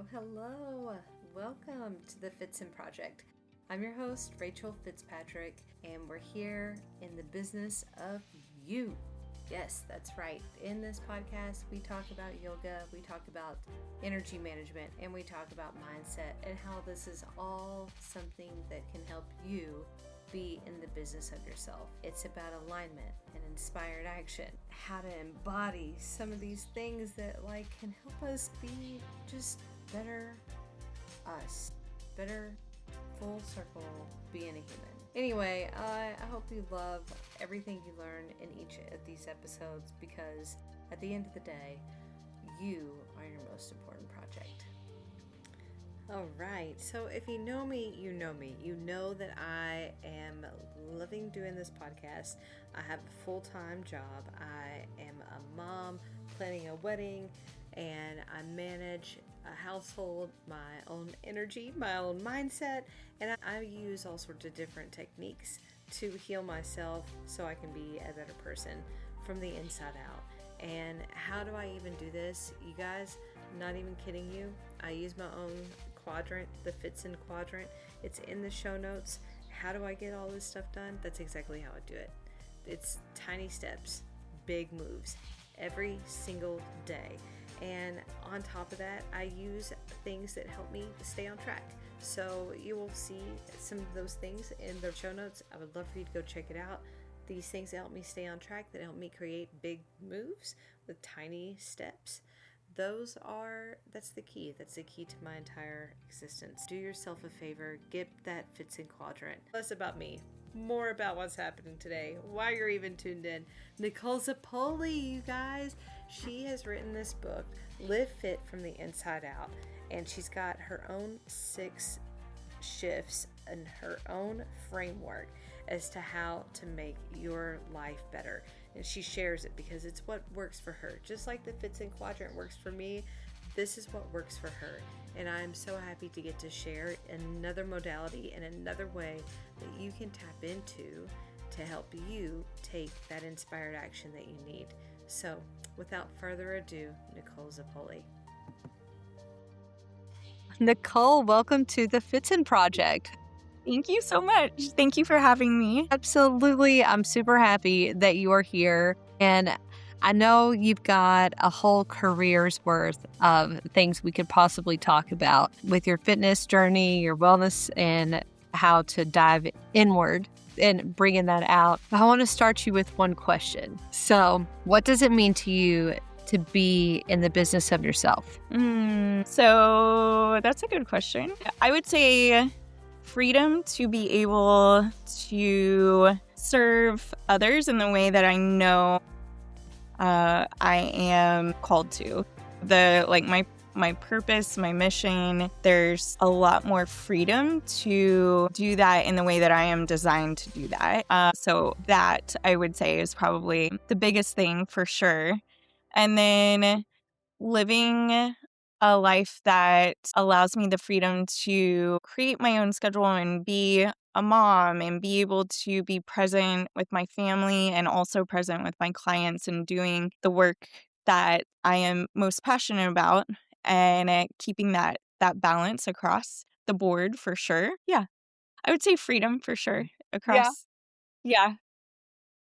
Hello. Welcome to the FitZen Project. I'm your host, Rachel Fitzpatrick, and we're here in the business of you. Yes, that's right. In this podcast, we talk about yoga, we talk about energy management, and we talk about mindset and how this is all something that can help you be in the business of yourself. It's about alignment and inspired action, how to embody some of these things that can help us be just better us, better full circle being a human. Anyway, I hope you love everything you learn in each of these episodes, because at the end of the day, you are your most important project. All right, so if you know me, you know me. You know that I am loving doing this podcast. I have a full-time job. I am a mom planning a wedding, and I manage a household, my own energy, my own mindset, and I use all sorts of different techniques to heal myself so I can be a better person from the inside out. And how do I even do this? You guys, I'm not even kidding you. I use my own quadrant, the FitZen quadrant. It's in the show notes. How do I get all this stuff done? That's exactly how I do it. It's tiny steps, big moves every single day. And on top of that, I use things that help me stay on track. So you will see some of those things in the show notes. I would love for you to go check it out. These things that help me stay on track, that help me create big moves with tiny steps. That's the key. That's the key to my entire existence. Do yourself a favor, get that FitZen quadrant. Less about me, more about what's happening today, why you're even tuned in. Nicole Zapoli, you guys. She has written this book, Live Fit from the Inside Out, and she's got her own 6 shifts and her own framework as to how to make your life better. And she shares it because it's what works for her. Just like the FitZen quadrant works for me, this is what works for her. And I'm so happy to get to share another modality and another way that you can tap into to help you take that inspired action that you need. So without further ado, Nicole Zapoli. Nicole, welcome to the FitZen Project. Thank you so much. Thank you for having me. Absolutely. I'm super happy that you are here. And I know you've got a whole career's worth of things we could possibly talk about with your fitness journey, your wellness, and how to dive inward and bringing that out. I want to start you with one question. So what does it mean to you to be in the business of yourself? So that's a good question. I would say freedom to be able to serve others in the way that I know I am called to. My purpose, my mission, there's a lot more freedom to do that in the way that I am designed to do that. So that, I would say, is probably the biggest thing for sure. And then living a life that allows me the freedom to create my own schedule and be a mom and be able to be present with my family and also present with my clients and doing the work that I am most passionate about, and keeping that balance across the board for sure. Yeah, I would say freedom for sure across. Yeah.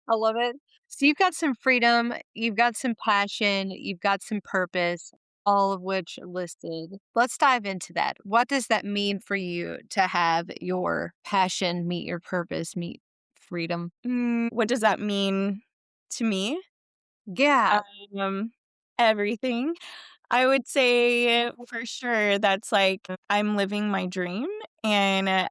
I love it. So you've got some freedom, you've got some passion, you've got some purpose, all of which are listed. Let's dive into that. What does that mean for you to have your passion meet your purpose, meet freedom? What does that mean to me? Yeah. Everything. I would say for sure that's I'm living my dream, and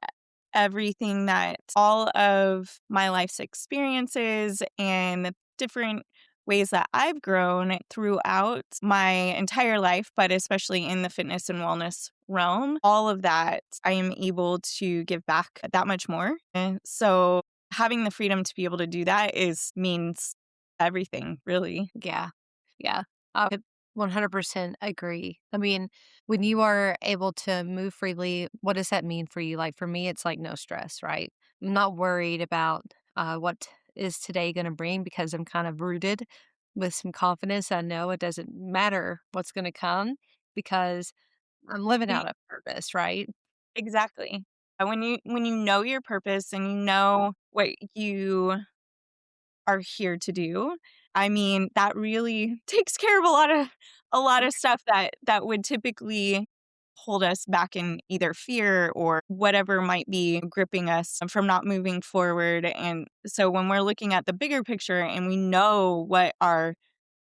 everything that all of my life's experiences and the different ways that I've grown throughout my entire life, but especially in the fitness and wellness realm, all of that I am able to give back that much more. And so having the freedom to be able to do that means everything, really. Yeah. I would 100% agree. I mean, when you are able to move freely, what does that mean for you? Like for me, it's no stress, right? I'm not worried about what is today going to bring, because I'm kind of rooted with some confidence. I know it doesn't matter what's going to come, because I'm living Y- out a purpose, right? Exactly. When you know your purpose and you know what you are here to do, I mean, that really takes care of a lot of stuff that would typically hold us back in either fear or whatever might be gripping us from not moving forward. And so when we're looking at the bigger picture and we know what our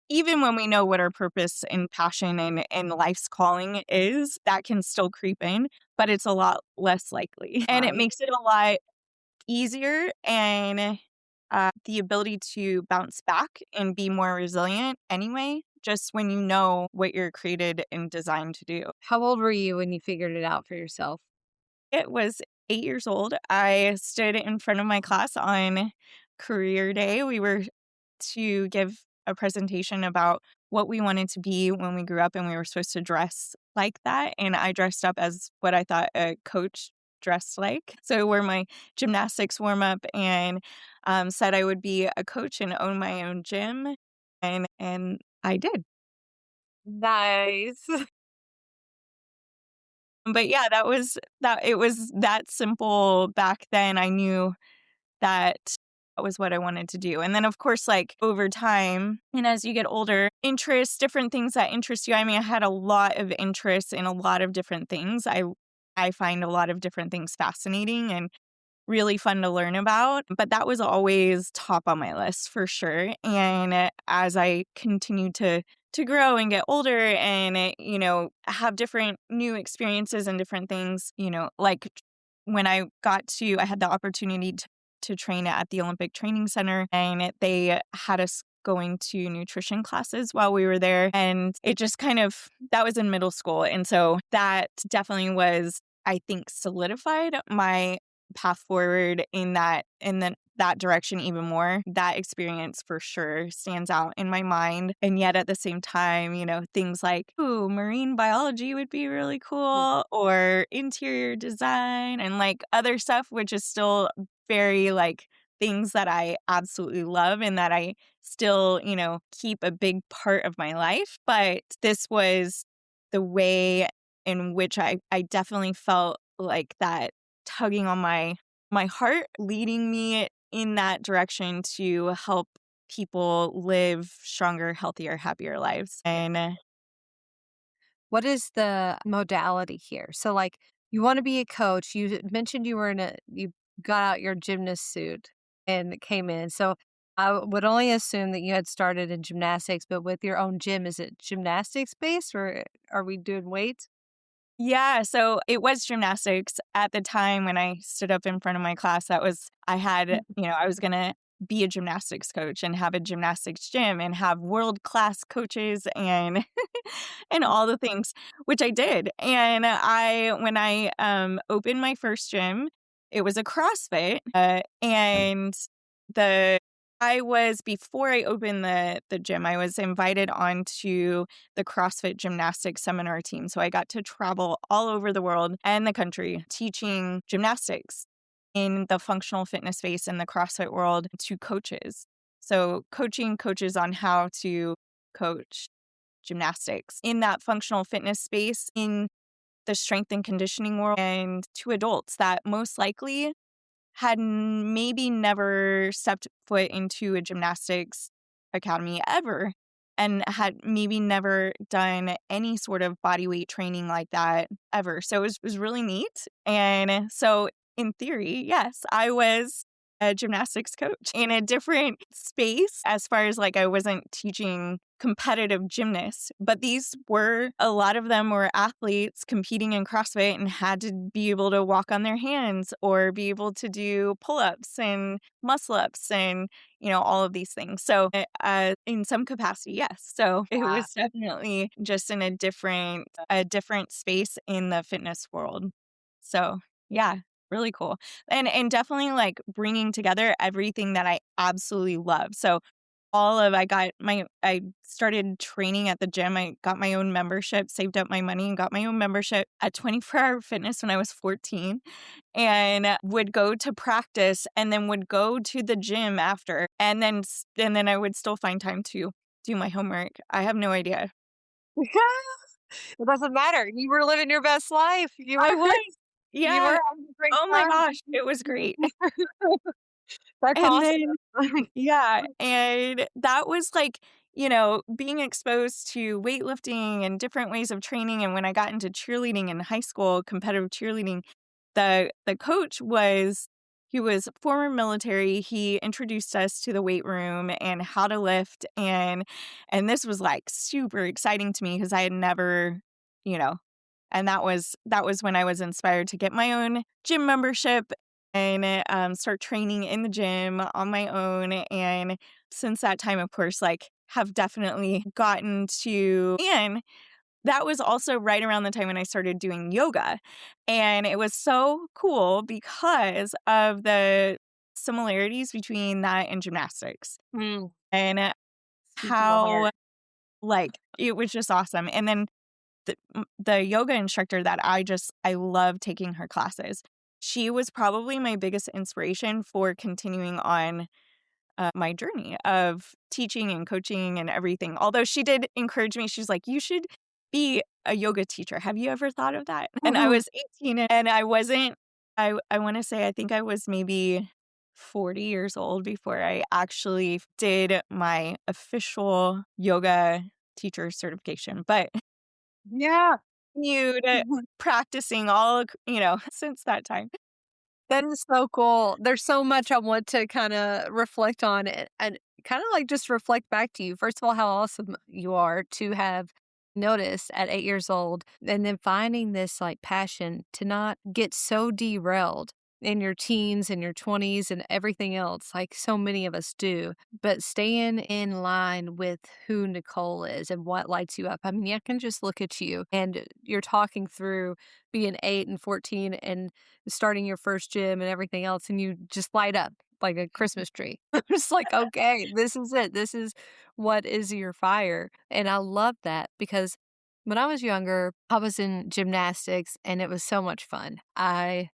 even when we know what our purpose and passion and life's calling is, that can still creep in, but it's a lot less likely. And it Right. makes it a lot easier and the ability to bounce back and be more resilient anyway, just when you know what you're created and designed to do. How old were you when you figured it out for yourself? It was 8 years old. I stood in front of my class on career day. We were to give a presentation about what we wanted to be when we grew up, and we were supposed to dress like that. And I dressed up as what I thought a coach dressed like. So I wore my gymnastics warm up and said I would be a coach and own my own gym. And I did. Nice. But yeah, that was that it was that simple back then. I knew that was what I wanted to do. And then, of course, like over time, and as you get older, interests, different things that interest you. I mean, I had a lot of interests in a lot of different things. I find a lot of different things fascinating and really fun to learn about, but that was always top on my list for sure. And as I continued to grow and get older and have different new experiences and different things, like when I had the opportunity to train at the Olympic Training Center, and they had us going to nutrition classes while we were there, and it just kind of that was in middle school, and so that definitely was, I think, solidified my path forward in that direction even more. That experience for sure stands out in my mind. And yet at the same time, things like, ooh, marine biology would be really cool, or interior design and like other stuff, which is still very like things that I absolutely love and that I still, keep a big part of my life. But this was the way in which I definitely felt like that tugging on my heart, leading me in that direction to help people live stronger, healthier, happier lives. And What is the modality here? So, like, you want to be a coach. You mentioned you got out your gymnast suit and came in. So, I would only assume that you had started in gymnastics, but with your own gym, is it gymnastics based or are we doing weights? yeah, so it was gymnastics at the time when I stood up in front of my class. I was going to be a gymnastics coach and have a gymnastics gym and have world-class coaches and and all the things, which I did. And when I opened my first gym, it was a CrossFit, and the I was before I opened the gym, I was invited onto the CrossFit gymnastics seminar team. So I got to travel all over the world and the country teaching gymnastics in the functional fitness space in the CrossFit world to coaches. So coaching coaches on how to coach gymnastics in that functional fitness space in the strength and conditioning world, and to adults that most likely had maybe never stepped foot into a gymnastics academy ever and had maybe never done any sort of body weight training like that ever. So it was really neat. And so in theory, yes, I was a gymnastics coach in a different space as far as like I wasn't teaching competitive gymnasts, but a lot of them were athletes competing in CrossFit and had to be able to walk on their hands or be able to do pull-ups and muscle ups and all of these things. So in some capacity, yes. So it Yeah. was definitely just in a different space in the fitness world. So yeah, really cool. And definitely like bringing together everything that I absolutely love. So I started training at the gym. I got my own membership, saved up my money and got my own membership at 24 Hour Fitness when I was 14, and would go to practice and then would go to the gym after. And then I would still find time to do my homework. I have no idea. It doesn't matter. You were living your best life. I was. You were Yeah. having a great Oh my time. gosh, it was great. That's And awesome. then yeah, and that was like, being exposed to weightlifting and different ways of training, and when I got into cheerleading in high school, competitive cheerleading, the coach he was former military. He introduced us to the weight room and how to lift, and this was like super exciting to me because I had never, you know, and that was when I was inspired to get my own gym membership and start training in the gym on my own. And since that time, of course, like have definitely gotten to, and that was also right around the time when I started doing yoga. And it was so cool because of the similarities between that and gymnastics Mm, and speak to the how, heart. like, it was just awesome. And then the yoga instructor that I love taking her classes. She was probably my biggest inspiration for continuing on my journey of teaching and coaching and everything. Although she did encourage me, she's like, "You should be a yoga teacher. Have you ever thought of that?" And I was 18 and I wasn't. I want to say I think I was maybe 40 years old before I actually did my official yoga teacher certification. But Yeah. continued practicing since that time. That is so cool. There's so much I want to kinda reflect on it and kinda, like, just reflect back to you. First of all, how awesome you are to have noticed at 8 years old, and then finding this, like, passion to not get so derailed in your teens and your 20s and everything else, like so many of us do, but staying in line with who Nicole is and what lights you up. I mean, I can just look at you, and you're talking through being 8 and 14 and starting your first gym and everything else, and you just light up like a Christmas tree. It's like, okay, this is it. This is what is your fire. And I love that because when I was younger, I was in gymnastics and it was so much fun. I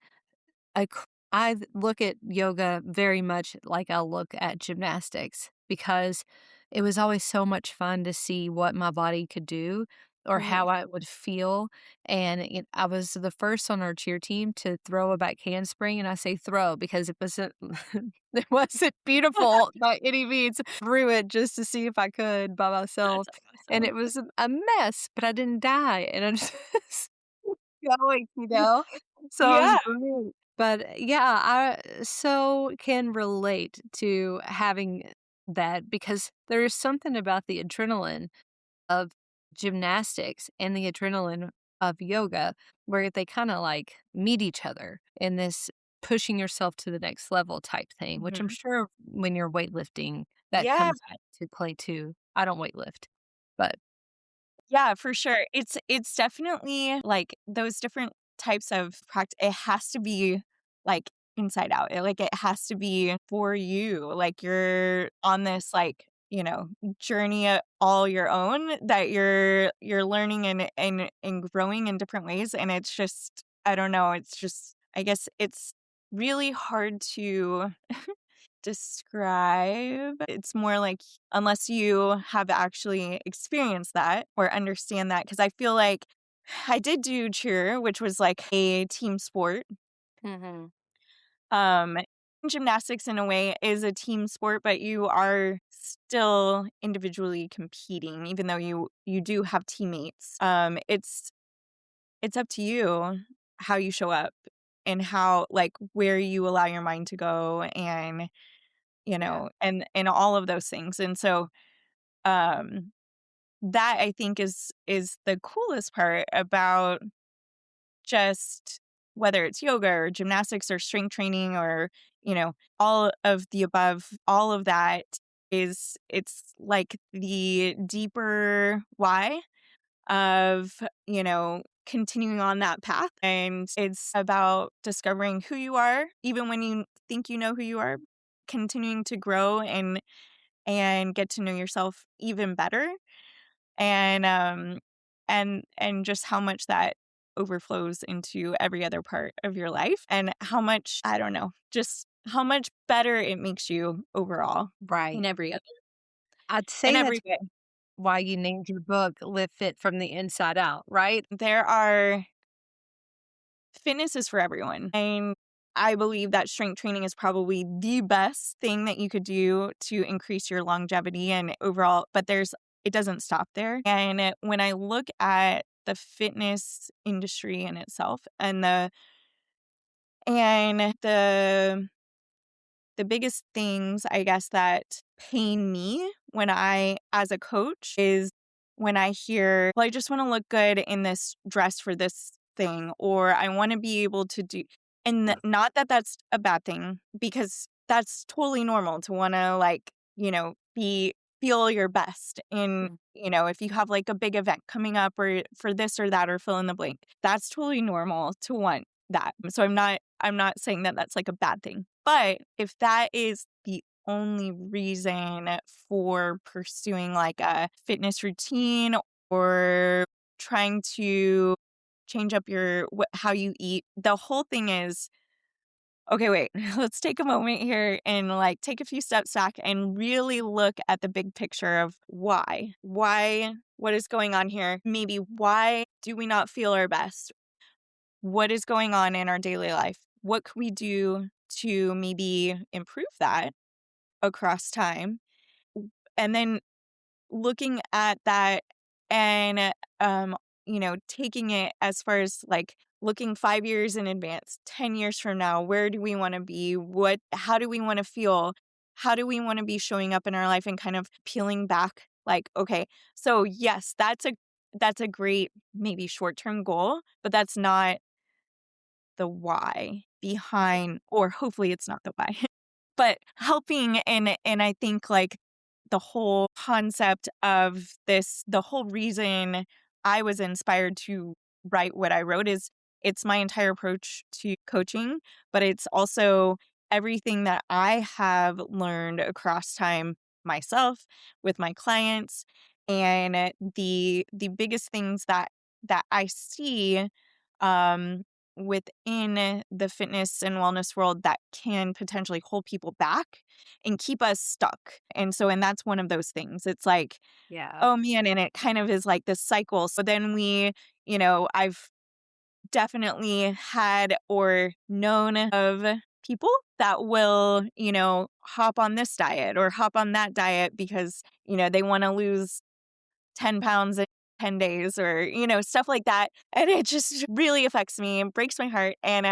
c I look at yoga very much like I look at gymnastics because it was always so much fun to see what my body could do or how Mhm. I would feel, and I was the first on our cheer team to throw a back handspring, and I say throw because it wasn't it wasn't beautiful by any means. Threw it just to see if I could by myself, That's and awesome. it was a mess, but I didn't die, and I just going, you know? So it was Yeah. great. But, yeah, I so can relate to having that because there is something about the adrenaline of gymnastics and the adrenaline of yoga where they kinda, like, meet each other in this pushing yourself to the next level type thing, which I'm Mhm. sure when you're weightlifting, that Yeah. comes to play too. I don't weightlift, but Yeah, for sure. It's definitely like those different types of practice. It has to be like inside out. It has to be for you. Like you're on this journey all your own that you're learning and growing in different ways. And it's just I don't know. It's just I guess it's really hard to describe. It's more like unless you have actually experienced that or understand that. Because I feel like I did do cheer, which was like a team sport. Mhm. Um, Gymnastics in a way is a team sport, but you are still individually competing, even though you do have teammates. It's up to you how you show up and how like where you allow your mind to go and Yeah. and all of those things. And so, um, that I think is the coolest part about just whether it's yoga or gymnastics or strength training or, all of the above, all of that it's like the deeper why of, continuing on that path. And it's about discovering who you are, even when you think you know who you are, continuing to grow and get to know yourself even better. And just how much that overflows into every other part of your life and how much, I don't know, just how much better it makes you overall Right. in every other I'd in say every that's way. why you named your book Live Fit from the Inside Out, right? Fitness is for everyone. And I believe that strength training is probably the best thing that you could do to increase your longevity and overall, but it doesn't stop there. And when I look at the fitness industry in itself and the biggest things, I guess, that pain me as a coach is when I hear, well, I just want to look good in this dress for this thing, or I want to be able to do, and not that that's a bad thing, because that's totally normal to want to, like, feel your best in, if you have like a big event coming up or for this or that or fill in the blank, that's totally normal to want that. So I'm not saying that that's like a bad thing. But if that is the only reason for pursuing like a fitness routine or trying to change up how you eat, the whole thing is, okay, wait, let's take a moment here and like take a few steps back and really look at the big picture of why. Why, what is going on here? Maybe why do we not feel our best? What is going on in our daily life? What can we do to maybe improve that across time? And then looking at that and, taking it as far as like looking 5 years in advance, 10 years from now, where do we want to be? How do we want to feel? How do we want to be showing up in our life and kind of peeling back? Like, okay, so yes, that's a great maybe short-term goal, but that's not the why behind, or hopefully it's not the why, but helping. And I think like the whole concept of this, the whole reason I was inspired to write what I wrote is it's my entire approach to coaching, but it's also everything that I have learned across time myself with my clients, and the biggest things that I see um within the fitness and wellness world that can potentially hold people back and keep us stuck. And that's one of those things. It's like, Yeah. oh man, and it kind of is like this cycle. So then I've definitely had or known of people that will, hop on this diet or hop on that diet because, they want to lose 10 pounds in 10 days or, stuff like that. And it just really affects me and breaks my heart. I'm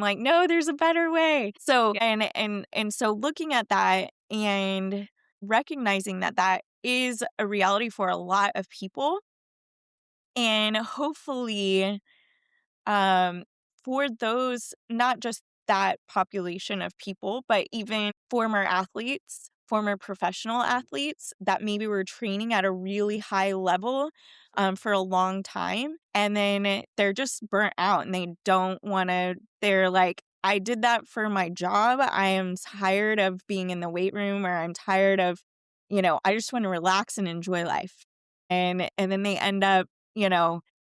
like, no, there's a better way. So, and so looking at that and recognizing that that is a reality for a lot of people, and hopefully um, for those, not just that population of people, but even former athletes, former professional athletes that maybe were training at a really high level for a long time. And then they're just burnt out and they don't want to, they're like, I did that for my job. I am tired of being in the weight room, or I'm tired of, I just want to relax and enjoy life. And then they end up,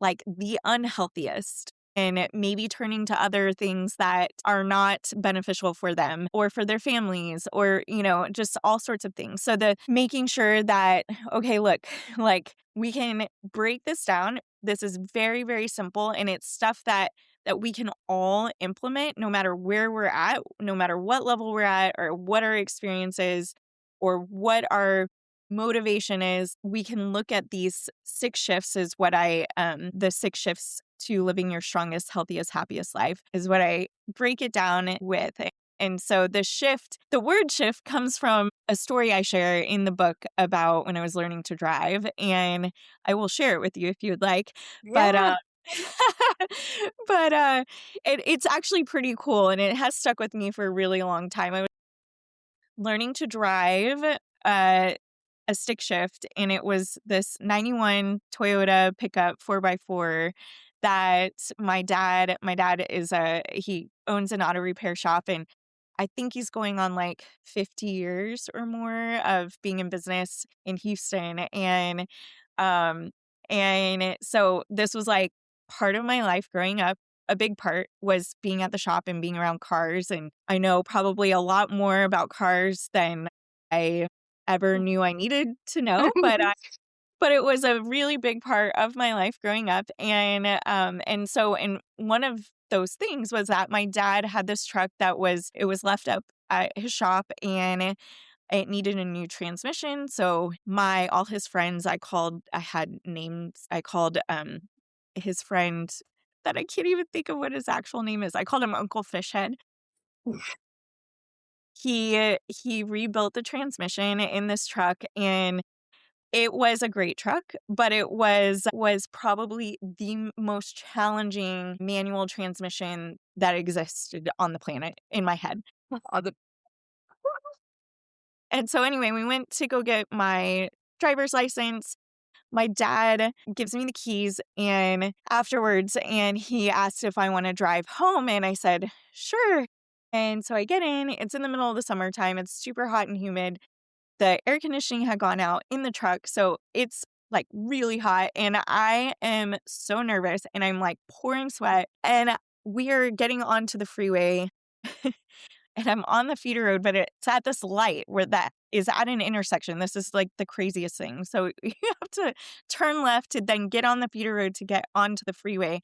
like the unhealthiest and maybe turning to other things that are not beneficial for them or for their families, or, just all sorts of things. So the making sure that, okay, look, like we can break this down. This is very, very simple. And it's stuff that we can all implement no matter where we're at, no matter what level we're at, or what our experience is, or what our motivation is. We can look at these 6 shifts is what the 6 shifts to living your strongest, healthiest, happiest life is what I break it down with. And so the word shift comes from a story I share in the book about when I was learning to drive, and I will share it with you if you would like. But Yeah. but it's actually pretty cool, and it has stuck with me for a really long time. I was learning to drive a stick shift, and it was this 91 Toyota pickup 4x4 that my dad he owns an auto repair shop, and I think he's going on like 50 years or more of being in business in Houston. Um and so this was like part of my life growing up. A big part was being at the shop and being around cars, and I know probably a lot more about cars than I ever knew I needed to know, but it was a really big part of my life growing up. And so one of those things was that my dad had this truck it was left up at his shop, and it needed a new transmission. So all his friends, I had names. I called his friend that I can't even think of what his actual name is. I called him Uncle Fishhead. He rebuilt the transmission in this truck, and it was a great truck, but it was probably the most challenging manual transmission that existed on the planet in my head. And so anyway, we went to go get my driver's license. My dad gives me the keys and afterwards, and he asked if I want to drive home. And I said, sure. And so I get in, it's in the middle of the summertime. It's super hot and humid. The air conditioning had gone out in the truck. So it's like really hot. And I am so nervous and I'm like pouring sweat. And we are getting onto the freeway. And I'm on the feeder road, but it's at this light where that is at an intersection. This is like the craziest thing. So you have to turn left to then get on the feeder road to get onto the freeway.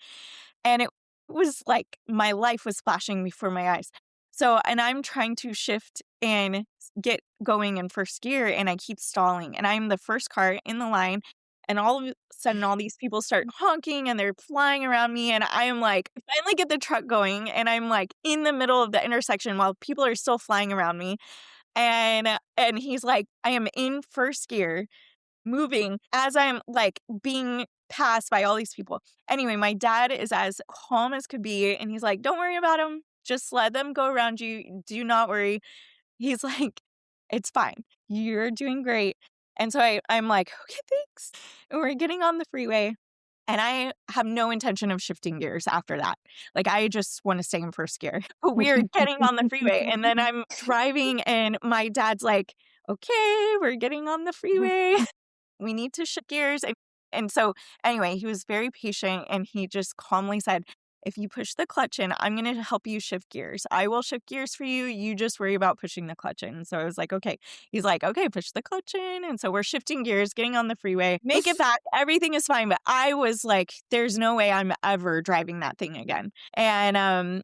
And it was like my life was flashing before my eyes. So, and I'm trying to shift and get going in first gear, and I keep stalling. And I'm the first car in the line. And all of a sudden, all these people start honking and they're flying around me. And I am like, finally get the truck going. And I'm like in the middle of the intersection while people are still flying around me. And he's like, I am in first gear, moving as I'm like being passed by all these people. Anyway, my dad is as calm as could be. And he's like, don't worry about them. Just let them go around you. Do not worry. He's like, it's fine. You're doing great. And so I'm like, okay, thanks. And we're getting on the freeway. And I have no intention of shifting gears after that. Like, I just want to stay in first gear. But we're getting on the freeway. And then I'm driving, and my dad's like, okay, we're getting on the freeway. We need to shift gears. And so, anyway, he was very patient, and he just calmly said, if you push the clutch in, I'm going to help you shift gears. I will shift gears for you. You just worry about pushing the clutch in. So I was like, okay. He's like, okay, push the clutch in. And so we're shifting gears, getting on the freeway, make it back. Everything is fine. But I was like, there's no way I'm ever driving that thing again. And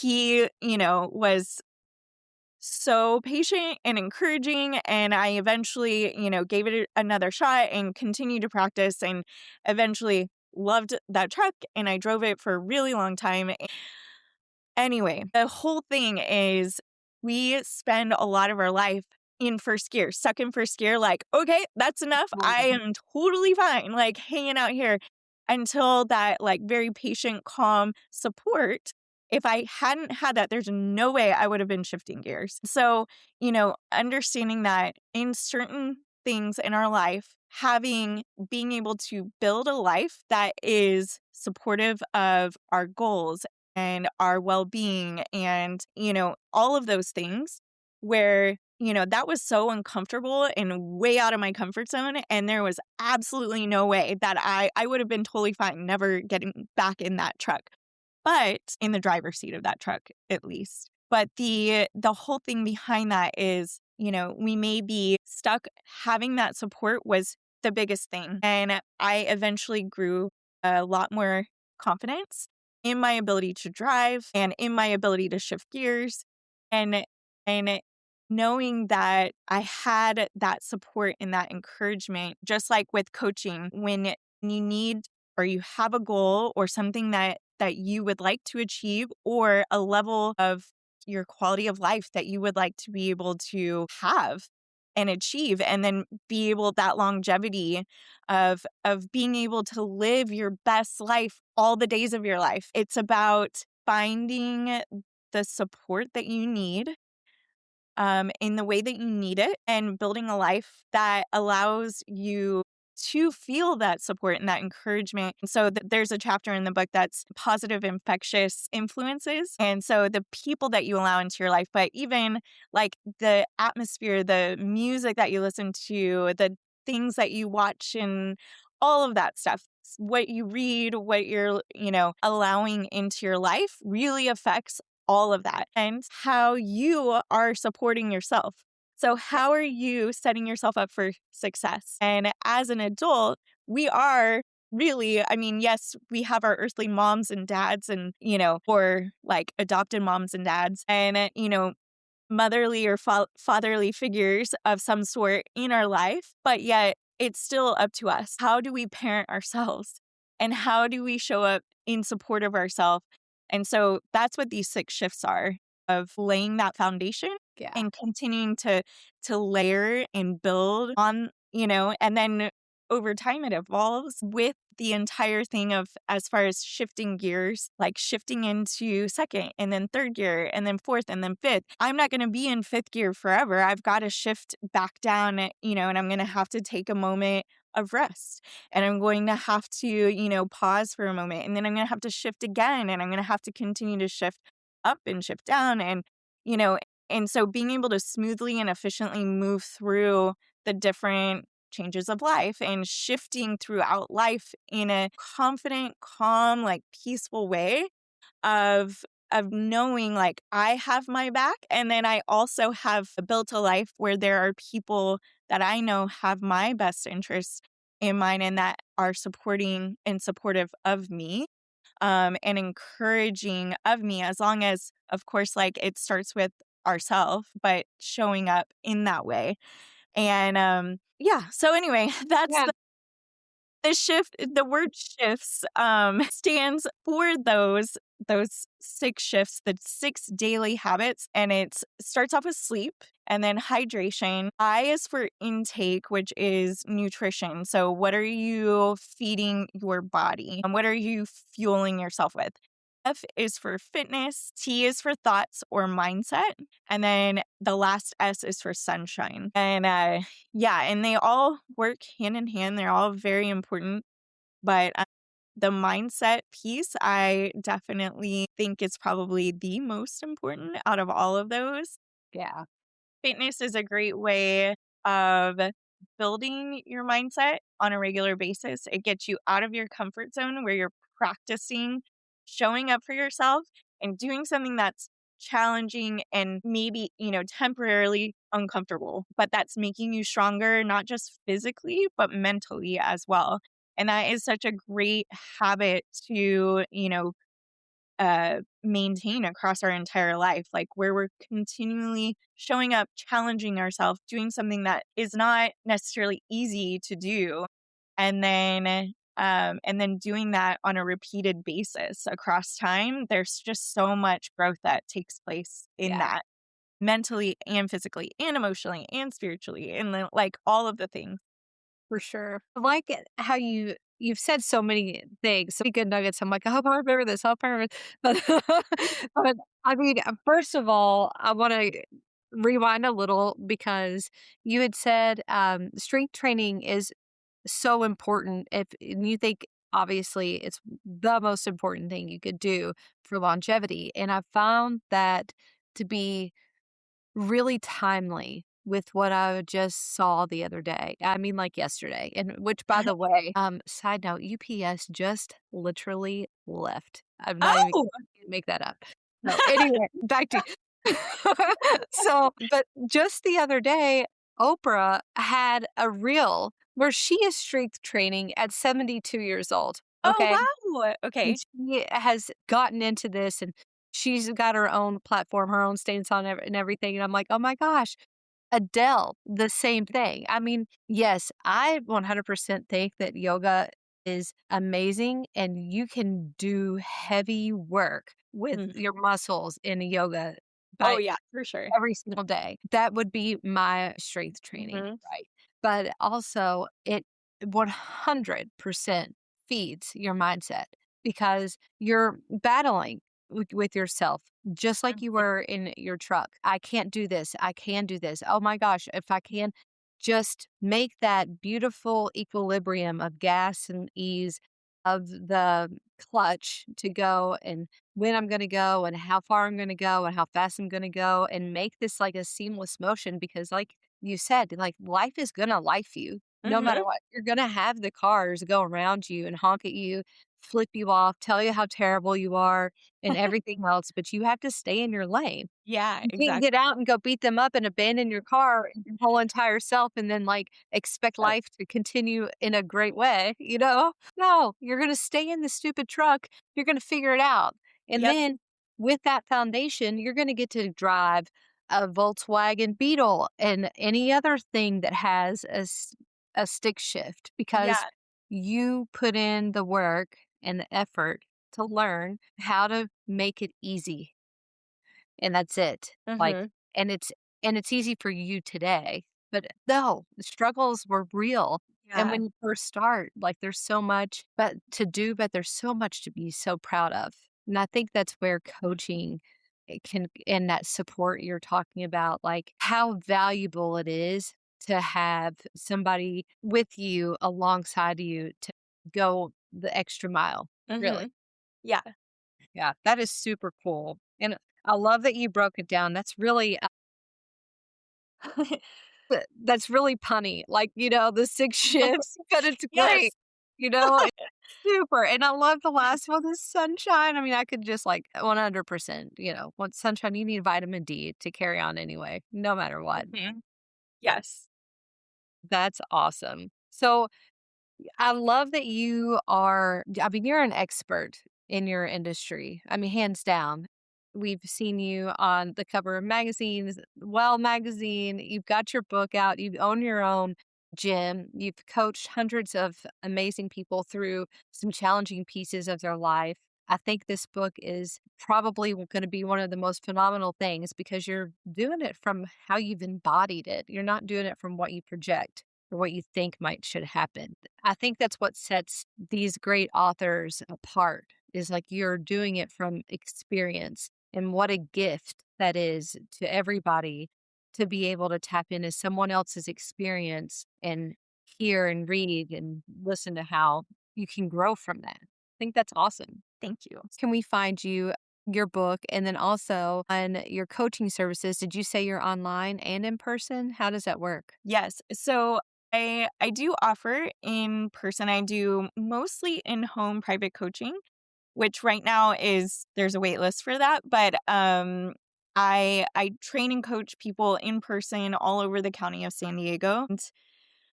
he, was so patient and encouraging. And I eventually, gave it another shot and continued to practice, and eventually loved that truck, and I drove it for a really long time. Anyway, the whole thing is we spend a lot of our life in first gear, stuck in first gear, like, okay, that's enough. I am totally fine, like hanging out here, until that like very patient, calm support. If I hadn't had that, there's no way I would have been shifting gears. So, understanding that in certain things in our life, being able to build a life that is supportive of our goals and our well-being and, all of those things where, that was so uncomfortable and way out of my comfort zone. And there was absolutely no way that I would have been totally fine never getting back in that truck, but in the driver's seat of that truck, at least. But the whole thing behind that is, we may be stuck. Having that support was the biggest thing. And I eventually grew a lot more confidence in my ability to drive and in my ability to shift gears. And knowing that I had that support and that encouragement, just like with coaching, when you need or you have a goal or something that you would like to achieve, or a level of your quality of life that you would like to be able to have and achieve, and then be able that longevity of being able to live your best life all the days of your life. It's about finding the support that you need in the way that you need it, and building a life that allows you to feel that support and that encouragement. And so there's a chapter in the book that's positive infectious influences. And so the people that you allow into your life, but even like the atmosphere, the music that you listen to, the things that you watch, and all of that stuff, what you read, what you're, allowing into your life really affects all of that and how you are supporting yourself. So how are you setting yourself up for success? And as an adult, we are really, I mean, yes, we have our earthly moms and dads and, or like adopted moms and dads and, motherly or fatherly figures of some sort in our life, but yet it's still up to us. How do we parent ourselves? And how do we show up in support of ourselves? And so that's what these 6 shifts are, of laying that foundation Yeah. and continuing to layer and build on, and then over time it evolves with the entire thing of, as far as shifting gears, like shifting into second and then third gear and then fourth and then fifth. I'm not going to be in fifth gear forever. I've got to shift back down, and I'm going to have to take a moment of rest, and I'm going to have to, pause for a moment, and then I'm going to have to shift again, and I'm going to have to continue to shift up and shift down. You know, and so being able to smoothly and efficiently move through the different changes of life and shifting throughout life in a confident, calm, like peaceful way of knowing like I have my back, and then I also have built a life where there are people that I know have my best interests in mind and that are supporting and supportive of me, and encouraging of me, as long as, of course, like it starts with ourselves, but showing up in that way. And yeah, so anyway, that's Yeah. the shift. The word shifts stands for those 6 shifts, the 6 daily habits, and it starts off with sleep and then hydration. I is for intake, which is nutrition. So what are you feeding your body and what are you fueling yourself with? F is for fitness, T is for thoughts or mindset, and then the last S is for sunshine. And yeah, and they all work hand in hand. They're all very important, but the mindset piece, I definitely think is probably the most important out of all of those. Yeah. Fitness is a great way of building your mindset on a regular basis. It gets you out of your comfort zone where you're practicing showing up for yourself and doing something that's challenging and maybe, temporarily uncomfortable, but that's making you stronger, not just physically, but mentally as well. And that is such a great habit to, maintain across our entire life, like where we're continually showing up, challenging ourselves, doing something that is not necessarily easy to do, and then doing that on a repeated basis across time. There's just so much growth that takes place in Yeah. that, mentally and physically and emotionally and spiritually, and then like all of the things. For sure. I like it how you've said so many things, so many good nuggets. I'm like, I hope I remember this. I hope I remember. But, but I mean, first of all, I want to rewind a little because you had said strength training is so important. If and you think obviously it's the most important thing you could do for longevity, and I found that to be really timely with what I just saw the other day. I mean, like yesterday. And which, by the way, side note, UPS just literally left. I'm not even Oh, gonna make that up. So anyway, back to so, but just the other day, Oprah had a reel where she is strength training at 72 years old. oh Okay. wow. And Okay. she has gotten into this and she's got her own platform, her own stance on and everything. And I'm like, oh my gosh, Adele, the same thing. I mean, yes, I 100% think that yoga is amazing and you can do heavy work with Mm. your muscles in yoga Oh by yeah, for sure. every single day. That would be my strength training, Hmm. right? But also, it 100% feeds your mindset because you're battling with yourself, just like you were in your truck. I can't do this. I can do this. Oh my gosh, if I can just make that beautiful equilibrium of gas and ease of the clutch to go and when I'm going to go and how far I'm going to go and how fast I'm going to go and make this like a seamless motion because like you said, like life is going to life you no matter Hmm. what. You're going to have the cars go around you and honk at you flip you off, tell you how terrible you are and everything else, but you have to stay in your lane. Yeah, You can't exactly. get out and go beat them up and abandon your car and your whole entire self and then like expect Yep. life to continue in a great way, you know? No, you're going to stay in the stupid truck. You're going to figure it out. And Yep. then with that foundation, you're going to get to drive a Volkswagen Beetle and any other thing that has a stick shift because Yeah. you put in the work and the effort to learn how to make it easy and that's it. Like, Mhm. and it's easy for you today. But no, the struggles were real. And Yeah. when you first start, like there's so much but to do, but there's so much to be so proud of. And I think that's where coaching it can and that support you're talking about, like how valuable it is to have somebody with you alongside you to go the extra mile. Really. Mhm. Yeah. Yeah, that is super cool. And I love that you broke it down. That's really that's really punny. Like, the 6 shifts, but it's great. Yes. It's super. And I love the last one, the sunshine. I mean, I could just like 100%, want sunshine, you need vitamin D to carry on anyway, no matter what. Mhm. Yes. That's awesome. So I love that I mean, you're an expert in your industry. I mean, hands down. We've seen you on the cover of magazines, Well magazine. You've got your book out. You own your own gym. You've coached hundreds of amazing people through some challenging pieces of their life. I think this book is probably going to be one of the most phenomenal things because you're doing it from how you've embodied it. You're not doing it from what you project or what you think might should happen. I think that's what sets these great authors apart is like you're doing it from experience and what a gift that is to everybody to be able to tap into someone else's experience and hear and read and listen to how you can grow from that. I think that's awesome. Thank you. Can we find your book and then also on your coaching services? Did you say you're online and in person? How does that work? Yes. So I do offer in person. I do mostly in-home private coaching, which right now is there's a wait list for that, but I train and coach people in person all over the county of San Diego. And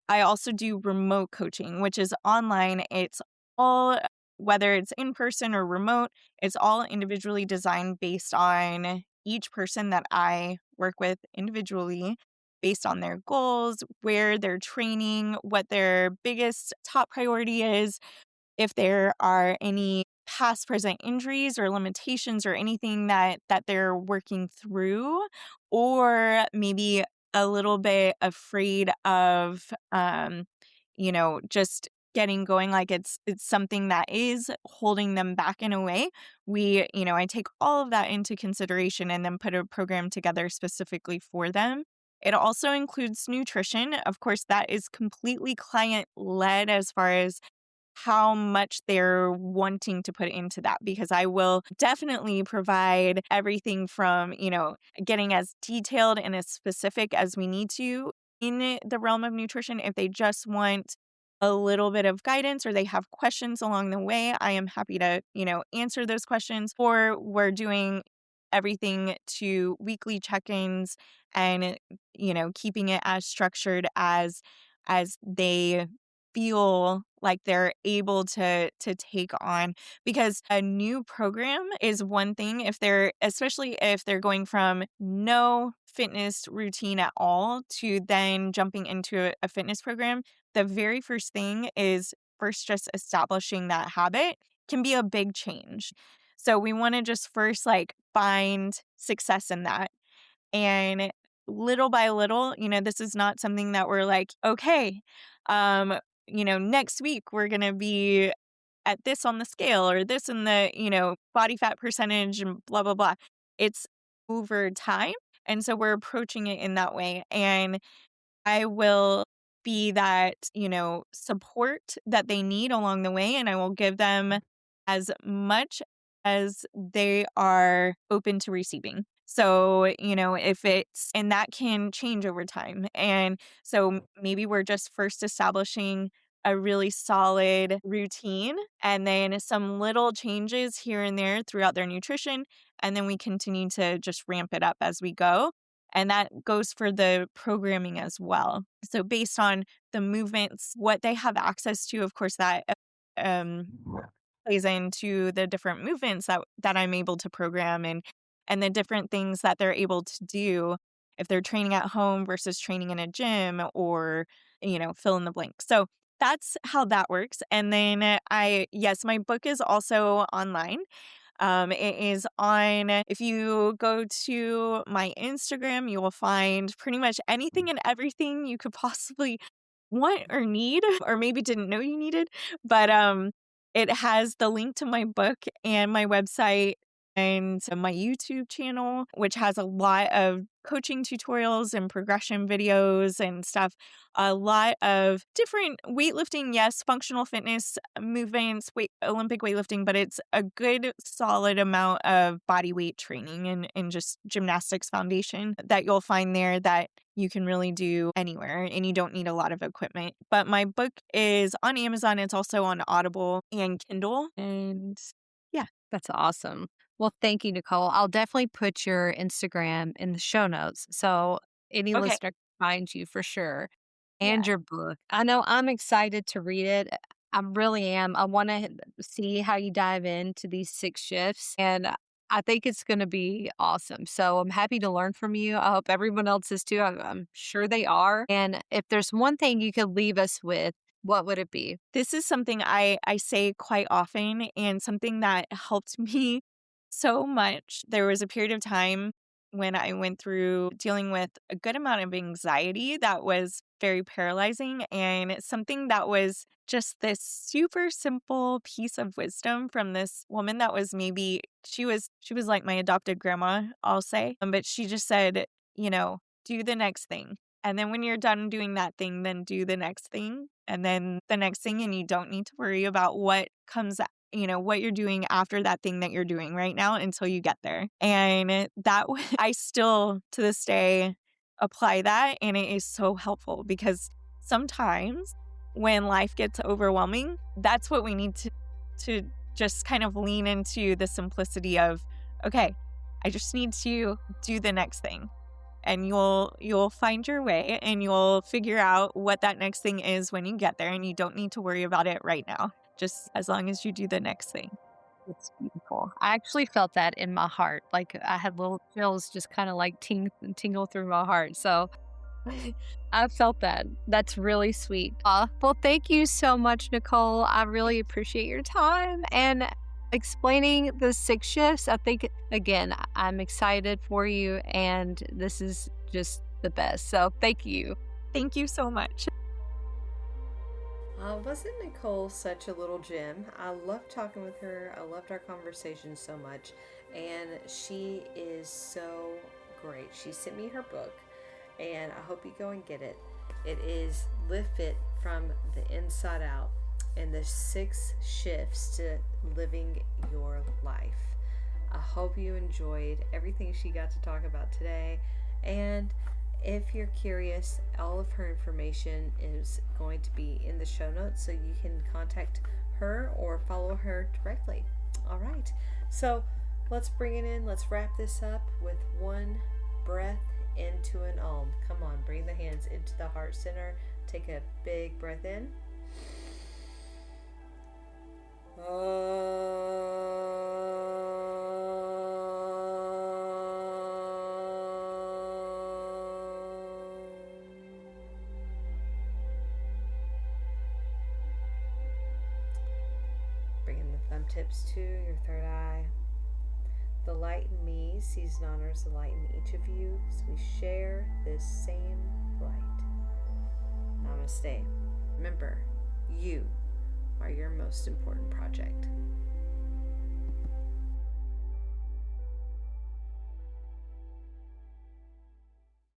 I also do remote coaching, which is online. It's all, whether it's in person or remote, it's all individually designed based on each person that I work with individually, based on their goals, where they're training, what their biggest top priority is, if there are any past present injuries or limitations or anything that they're working through, or maybe a little bit afraid of just getting going, like it's something that is holding them back in a way. I take all of that into consideration and then put a program together specifically for them. It also includes nutrition. Of course, that is completely client led as far as how much they're wanting to put into that, because I will definitely provide everything from, getting as detailed and as specific as we need to in the realm of nutrition. If they just want a little bit of guidance or they have questions along the way, I am happy to, answer those questions. Or we're doing everything to weekly check-ins and, keeping it as structured as they feel like they're able to take on, because a new program is one thing if they're especially if they're going from no fitness routine at all to then jumping into a fitness program. The very first thing is first just establishing that habit can be a big change. So we want to just first like find success in that. And little by little, this is not something that we're like, okay, next week we're going to be at this on the scale or this in the, body fat percentage and blah, blah, blah. It's over time. And so we're approaching it in that way. And I will be that, support that they need along the way. And I will give them as much as they are open to receiving. So, if it's, and that can change over time. And so maybe we're just first establishing a really solid routine and then some little changes here and there throughout their nutrition. And then we continue to just ramp it up as we go. And that goes for the programming as well. So based on the movements, what they have access to, of course, that um, plays into the different movements that I'm able to program and the different things that they're able to do if they're training at home versus training in a gym or, fill in the blank. So that's how that works. And then yes, my book is also online. It is on, if you go to my Instagram, you will find pretty much anything and everything you could possibly want or need, or maybe didn't know you needed. But it has the link to my book and my website and my YouTube channel, which has a lot of coaching tutorials and progression videos and stuff. A lot of different weightlifting, yes, functional fitness movements, Olympic weightlifting, but it's a good solid amount of body weight training and just gymnastics foundation that you'll find there that you can really do anywhere and you don't need a lot of equipment. But my book is on Amazon. It's also on Audible and Kindle. And yeah. That's awesome. Well, thank you, Nicole. I'll definitely put your Instagram in the show notes so any Okay. listener can find you for sure. Yeah. And your book. I know I'm excited to read it. I really am. I want to see how you dive into these 6 shifts, and I think it's going to be awesome. So I'm happy to learn from you. I hope everyone else is too. I'm sure they are. And if there's one thing you could leave us with, what would it be? This is something I say quite often and something that helped me so much. There was a period of time when I went through dealing with a good amount of anxiety that was very paralyzing, and it's something that was just this super simple piece of wisdom from this woman that was maybe she was like my adopted grandma, I'll say. But she just said, do the next thing. And then when you're done doing that thing, then do the next thing and then the next thing. And you don't need to worry about what comes, what you're doing after that thing that you're doing right now until you get there. And I still to this day apply that. And it is so helpful because sometimes when life gets overwhelming, that's what we need to just kind of lean into the simplicity of, okay, I just need to do the next thing. And you'll find your way and you'll figure out what that next thing is when you get there, and you don't need to worry about it right now, just as long as you do the next thing. It's beautiful. I actually felt that in my heart. Like I had little chills just kind of like tingle through my heart. So I felt that. That's really sweet. Well, thank you so much, Nicole. I really appreciate your time and explaining the 6 shifts. I think, again, I'm excited for you, and this is just the best. So thank you. Thank you so much. Wasn't Nicole such a little gem? I loved talking with her. I loved our conversation so much. And she is so great. She sent me her book, and I hope you go and get it. It is Live Fit from the Inside Out, and the 6 shifts to living your life. I hope you enjoyed everything she got to talk about today. And if you're curious, all of her information is going to be in the show notes, so you can contact her or follow her directly. All right, so let's bring it in. Let's wrap this up with one breath into an Om. Come on, bring the hands into the heart center. Take a big breath in. Bringing the thumb tips to your third eye. The light in me sees and honors the light in each of you, so we share this same light. Namaste. Remember, you are your most important project.